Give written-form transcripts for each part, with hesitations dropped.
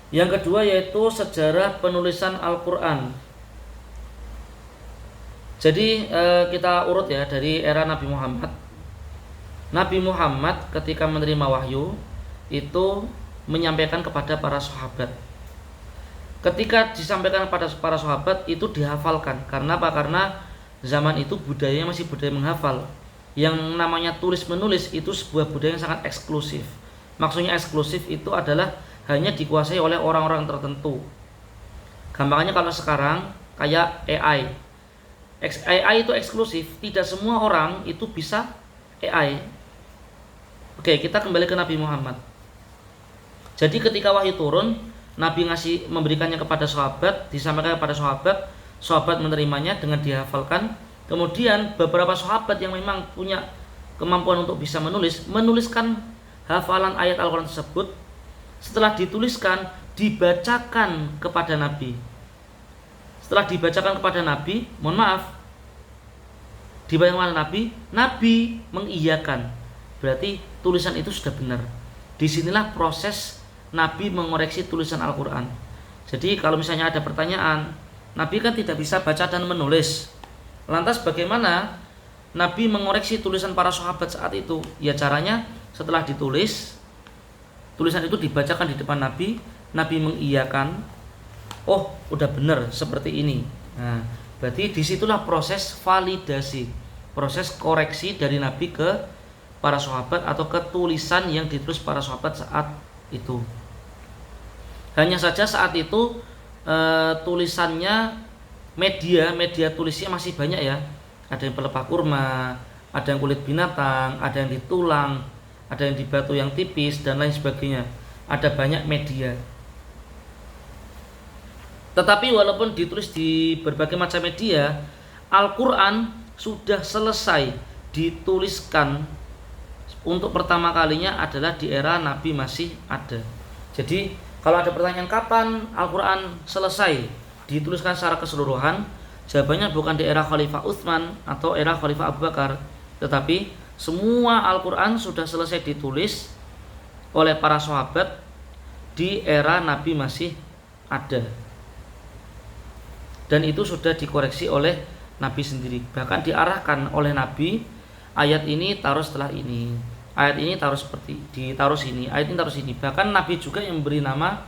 Yang kedua yaitu sejarah penulisan Al-Quran. Jadi kita urut ya dari era Nabi Muhammad. Nabi Muhammad ketika menerima wahyu itu menyampaikan kepada para sahabat. Ketika disampaikan kepada para sahabat itu dihafalkan. Karena apa? Karena zaman itu budayanya masih budaya menghafal. Yang namanya tulis menulis itu sebuah budaya yang sangat eksklusif. Maksudnya eksklusif itu adalah hanya dikuasai oleh orang-orang tertentu. Gampangnya kalau sekarang kayak AI. AI itu eksklusif, tidak semua orang itu bisa AI. Oke, kita kembali ke Nabi Muhammad. Jadi ketika wahyu turun, Nabi memberikannya kepada sahabat, disampaikan kepada sahabat, sahabat menerimanya dengan dihafalkan. Kemudian beberapa sahabat yang memang punya kemampuan untuk bisa menuliskan hafalan ayat Al-Quran tersebut. Setelah dituliskan, dibacakan kepada Nabi. Setelah dibacakan kepada Nabi, mohon maaf, dibacakan kepada Nabi, Nabi mengiyakan. Berarti tulisan itu sudah benar. Disinilah proses Nabi mengoreksi tulisan Al-Quran. Jadi kalau misalnya ada pertanyaan, Nabi kan tidak bisa baca dan menulis. Lantas bagaimana Nabi mengoreksi tulisan para sahabat saat itu? Ya caranya setelah ditulis, tulisan itu dibacakan di depan Nabi, Nabi mengiyakan. Oh, udah benar seperti ini. Nah, berarti disitulah proses validasi, proses koreksi dari Nabi ke para sahabat atau ke tulisan yang ditulis para sahabat saat itu. Hanya saja saat itu tulisannya media tulisnya masih banyak ya. Ada yang pelepah kurma, ada yang kulit binatang, ada yang di tulang, ada yang di batu yang tipis dan lain sebagainya. Ada banyak media. Tetapi walaupun ditulis di berbagai macam media, Al-Quran sudah selesai dituliskan untuk pertama kalinya adalah di era Nabi masih ada. Jadi kalau ada pertanyaan kapan Al-Quran selesai dituliskan secara keseluruhan, jawabannya bukan di era Khalifah Utsman atau era Khalifah Abu Bakar, tetapi semua Al-Quran sudah selesai ditulis oleh para sahabat di era Nabi masih ada. Dan itu sudah dikoreksi oleh Nabi sendiri. Bahkan diarahkan oleh Nabi, ayat ini taruh setelah ini, ayat ini taruh ditaruh sini, ayat ini taruh sini. Bahkan Nabi juga yang memberi nama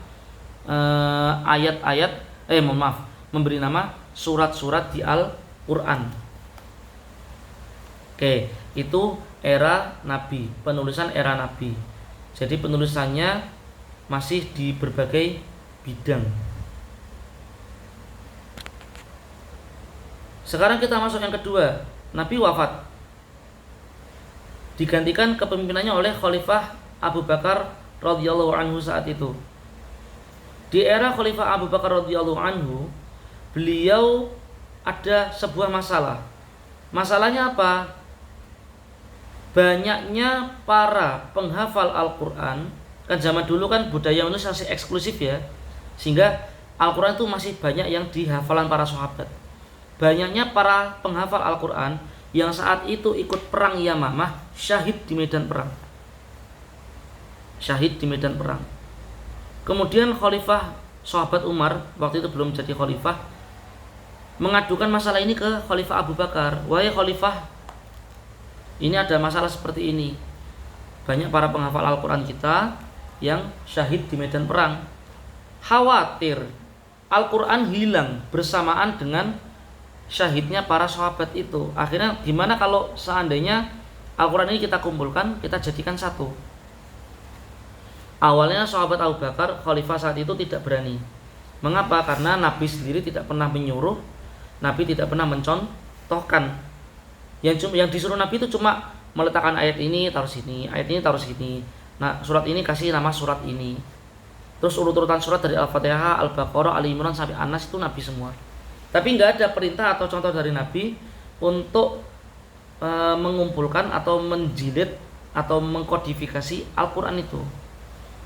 memberi nama surat-surat di Al-Quran. Oke, itu era Nabi, penulisan era Nabi. Jadi penulisannya masih di berbagai bidang. Sekarang kita masuk yang kedua. Nabi wafat, digantikan kepemimpinannya oleh Khalifah Abu Bakar radhiyallahu anhu saat itu. Di era Khalifah Abu Bakar radhiyallahu anhu, beliau ada sebuah masalah. Masalahnya apa? Banyaknya para penghafal Al-Quran. Kan zaman dulu kan budaya manusia masih eksklusif ya, sehingga Al-Quran itu masih banyak yang dihafalan para sahabat. Banyaknya para penghafal Al-Quran yang saat itu ikut perang Yamamah, syahid di medan perang. Syahid di medan perang. Kemudian Khalifah sahabat Umar, waktu itu belum jadi khalifah, mengadukan masalah ini ke Khalifah Abu Bakar. Wahai Khalifah, ini ada masalah seperti ini. Banyak para penghafal Al-Quran kita yang syahid di medan perang. Khawatir Al-Quran hilang bersamaan dengan syahidnya para sahabat itu. Akhirnya gimana kalau seandainya Al-Quran ini kita kumpulkan, kita jadikan satu. Awalnya sahabat Abu Bakar, khalifah saat itu tidak berani. Mengapa? Karena Nabi sendiri tidak pernah menyuruh, Nabi tidak pernah mencontohkan. Yang disuruh Nabi itu cuma meletakkan ayat ini taruh sini, ayat ini taruh sini. Nah, surat ini kasih nama surat ini. Terus urut-urutan surat dari Al-Fatihah, Al-Baqarah, Ali Imran sampai An-Nas itu Nabi semua. Tapi nggak ada perintah atau contoh dari Nabi untuk mengumpulkan atau menjilid atau mengkodifikasi Al-Quran itu.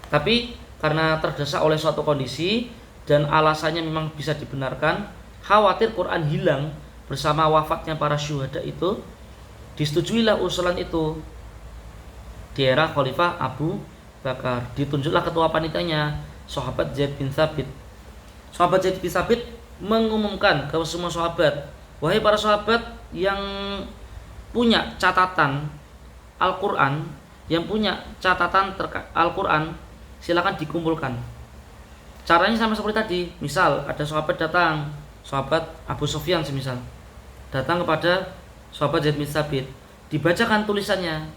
Tapi karena terdesak oleh suatu kondisi dan alasannya memang bisa dibenarkan, khawatir Quran hilang bersama wafatnya para syuhada itu, disetujuilah usulan itu di era Khalifah Abu Bakar. Ditunjuklah ketua panitianya, sahabat Zaid bin Thabit. Sahabat Zaid bin Thabit mengumumkan ke semua sahabat, wahai para sahabat yang punya catatan Al-Quran, yang punya catatan Al-Quran, silakan dikumpulkan. Caranya sama seperti tadi. Misal ada sahabat datang, sahabat Abu Sufyan semisal, datang kepada sahabat Zaid bin Thabit, dibacakan tulisannya,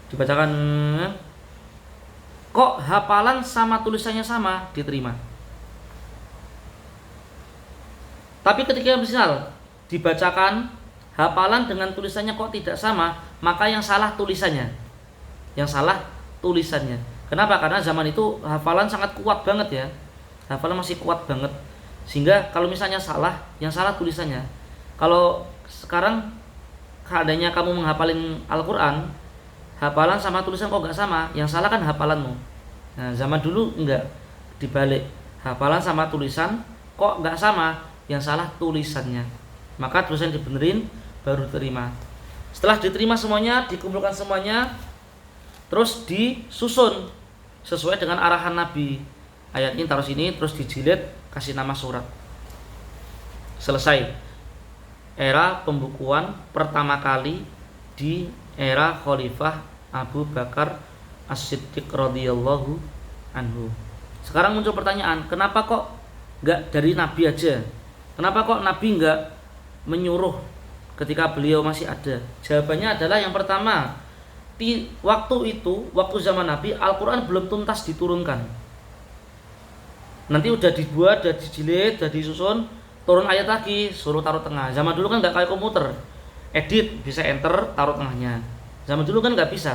dibacakan, kok hafalan sama tulisannya sama, diterima. Tapi ketika misal dibacakan hafalan dengan tulisannya kok tidak sama, maka yang salah tulisannya. Yang salah tulisannya. Kenapa? Karena zaman itu hafalan sangat kuat banget ya. Hafalan masih kuat banget. Sehingga kalau misalnya salah, yang salah tulisannya. Kalau sekarang seandainya kamu menghafalin Al-Quran, hafalan sama tulisan kok gak sama, yang salah kan hafalanmu. Nah, zaman dulu enggak, dibalik. Hafalan sama tulisan kok gak sama, yang salah tulisannya. Maka tulisan dibenerin, baru terima. Setelah diterima semuanya, dikumpulkan semuanya, terus disusun sesuai dengan arahan Nabi. Ayat ini taruh sini, terus dijilid, kasih nama surat. Selesai. Era pembukuan pertama kali di era Khalifah Abu Bakar As-Siddiq radhiyallahu anhu. Sekarang muncul pertanyaan, kenapa kok enggak dari Nabi aja? Kenapa kok Nabi enggak menyuruh ketika beliau masih ada? Jawabannya adalah yang pertama, waktu zaman Nabi Al-Quran belum tuntas diturunkan. Nanti udah dibuat, udah dijilid, udah disusun, turun ayat lagi, suruh taruh tengah. Zaman dulu kan nggak kayak komputer, edit bisa enter, taruh tengahnya. Zaman dulu kan nggak bisa.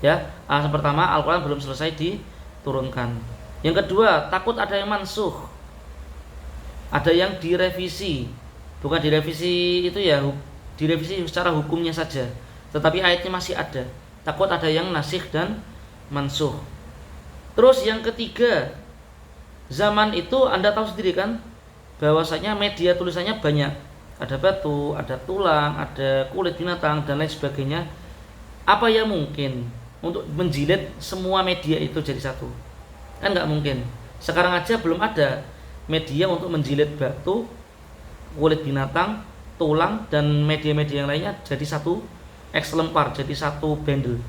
Ya, alasan pertama Al-Quran belum selesai diturunkan. Yang kedua, takut ada yang mansuh, ada yang direvisi. Bukan direvisi itu ya, direvisi secara hukumnya saja, tetapi ayatnya masih ada. Takut ada yang nasikh dan mansuh. Terus yang ketiga, zaman itu Anda tahu sendiri kan, bahwasanya media tulisannya banyak. Ada batu, ada tulang, ada kulit binatang dan lain sebagainya. Apa yang mungkin untuk menjilid semua media itu jadi satu? Kan nggak mungkin. Sekarang aja belum ada media untuk menjilid batu, kulit binatang, tulang, dan media-media yang lainnya jadi satu lempar, jadi satu bundle.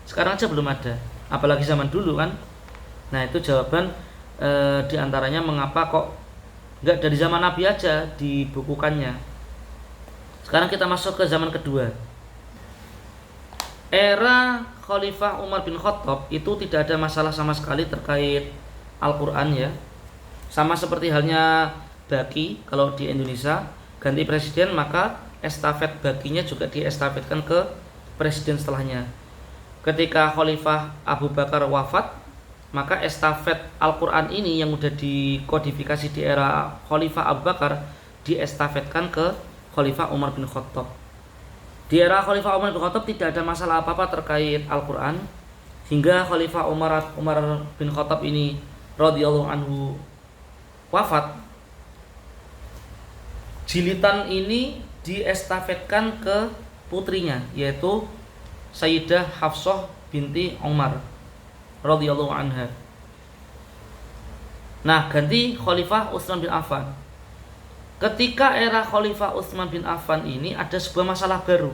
Sekarang aja belum ada, apalagi zaman dulu kan. Nah, itu jawaban diantaranya mengapa kok nggak dari zaman Nabi aja dibukukannya. Sekarang kita masuk ke zaman kedua. Era Khalifah Umar bin Khattab itu tidak ada masalah sama sekali terkait Al-Quran ya. Sama seperti halnya baki, kalau di Indonesia ganti presiden maka estafet bakinya juga diestafetkan ke presiden setelahnya. Ketika Khalifah Abu Bakar wafat, maka estafet Al-Quran ini yang sudah dikodifikasi di era Khalifah Abu Bakar diestafetkan ke Khalifah Umar bin Khattab. Di era Khalifah Umar bin Khattab tidak ada masalah apa-apa terkait Al-Quran, hingga Khalifah Umar bin Khattab ini radhiyallahu anhu wafat. Jilitan ini diestafetkan ke putrinya, yaitu Sayyidah Hafsah binti Umar radhiyallahu anha. Nah, ganti Khalifah Utsman bin Affan. Ketika era Khalifah Utsman bin Affan ini ada sebuah masalah baru.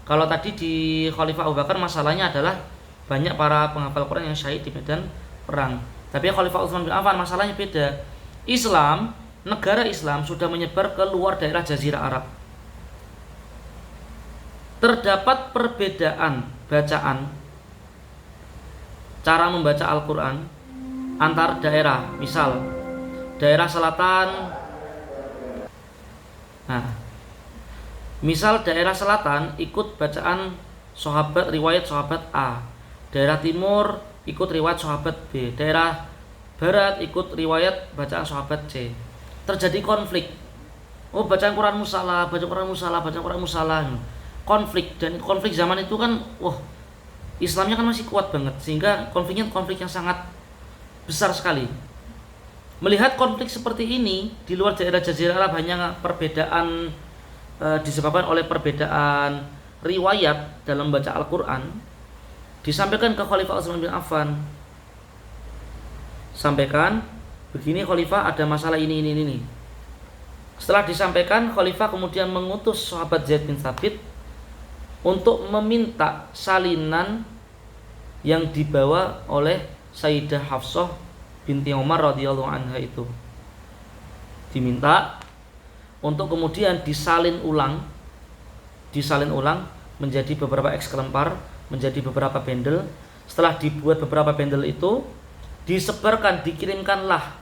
Kalau tadi di Khalifah Abu Bakar masalahnya adalah banyak para penghafal Quran yang syahid di medan perang. Tapi Khalifah Utsman bin Affan masalahnya beda. Islam, negara Islam sudah menyebar ke luar daerah Jazirah Arab. Terdapat perbedaan bacaan, cara membaca Al-Quran antar daerah. Misal daerah selatan, misal daerah selatan ikut bacaan sahabat, riwayat sahabat A. Daerah timur ikut riwayat sahabat B. Daerah barat ikut riwayat bacaan sahabat C. Terjadi konflik. Oh, bacaan Quran musalah, bacaan Quran musalah, bacaan Quran musalah. Konflik, dan konflik zaman itu kan, Islamnya kan masih kuat banget, sehingga konfliknya konflik yang sangat besar sekali. Melihat konflik seperti ini di luar daerah Jazirah Arab, hanya perbedaan disebabkan oleh perbedaan riwayat dalam membaca Al-Quran, disampaikan ke Khalifah Utsman bin Affan. sampaikan begini khalifah, ada masalah ini. Setelah disampaikan, khalifah kemudian mengutus sahabat Zaid bin Thabit untuk meminta salinan yang dibawa oleh Sayyidah Hafsah binti Umar radhiyallahu anha itu. Diminta untuk kemudian disalin ulang menjadi beberapa eksemplar, menjadi beberapa bendel. Setelah dibuat beberapa bendel itu, disebarkan, dikirimkanlah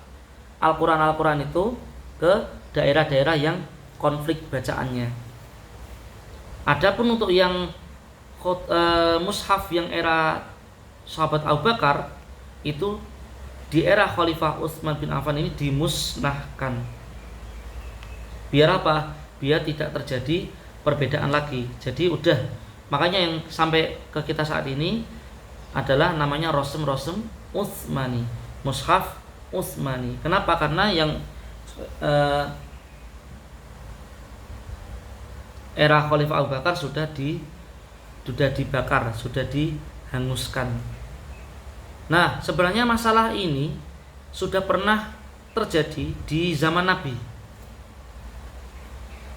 Al-Quran itu ke daerah-daerah yang konflik bacaannya. Adapun untuk yang mushaf yang era sahabat Abu Bakar itu di era Khalifah Utsman bin Affan ini dimusnahkan. Biar apa? Biar tidak terjadi perbedaan lagi. Jadi udah, makanya yang sampai ke kita saat ini adalah namanya Rosem Utsmani, mushaf Utsmani. Kenapa? Karena yang era Khalifah Abu Bakar sudah dibakar, sudah dihanguskan. Nah, sebenarnya masalah ini sudah pernah terjadi di zaman Nabi.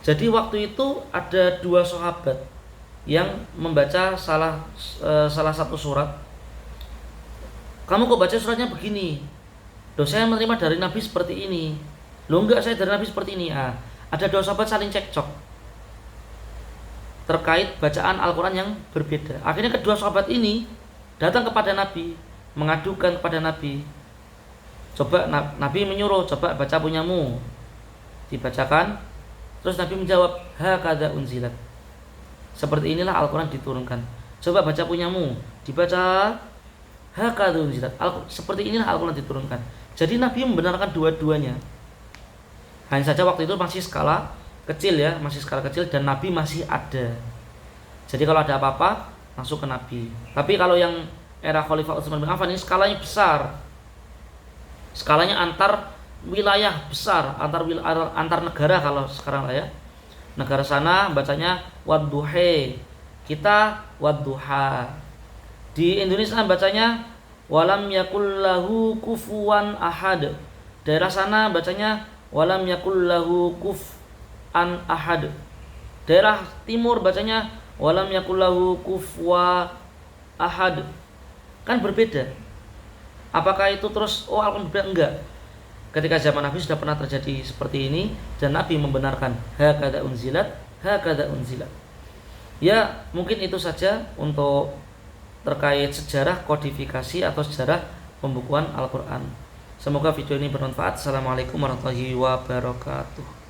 Jadi waktu itu ada dua sahabat yang membaca salah satu surat. Kamu kok baca suratnya begini? Loh, saya menerima dari Nabi seperti ini. Loh, enggak, saya dari Nabi seperti ini. Ada dua sahabat saling cekcok terkait bacaan Al-Quran yang berbeda. Akhirnya kedua sahabat ini datang kepada Nabi, mengadukan kepada Nabi. Coba Nabi menyuruh, coba baca punyamu. Dibacakan. Terus Nabi menjawab, hakadha unzilat. Seperti inilah Al-Quran diturunkan. Coba baca punyamu. Dibaca, hakadha unzilat. Seperti inilah Al-Quran diturunkan. Jadi Nabi membenarkan dua-duanya. Hanya saja waktu itu masih skala kecil ya, dan Nabi masih ada. Jadi kalau ada apa-apa masuk ke Nabi. Tapi kalau yang era Khalifah Utsman bin Affan ini skalanya besar. Skalanya antar wilayah besar, antar negara kalau sekarang lah ya. Negara sana bacanya wadduhe, kita wadduha. Di Indonesia bacanya walam yakullahu kufuwan ahad. Daerah sana bacanya walam yakullahu kuf'an ahad. Daerah timur bacanya walam yakullahu kufwa ahad. Kan berbeda. Apakah itu terus Al-Quran berbeda? Enggak. Ketika zaman Nabi sudah pernah terjadi seperti ini dan Nabi membenarkan hakadha unzilat. Ya, mungkin itu saja untuk terkait sejarah kodifikasi atau sejarah pembukuan Al-Quran. Semoga video ini bermanfaat. Assalamualaikum warahmatullahi wabarakatuh.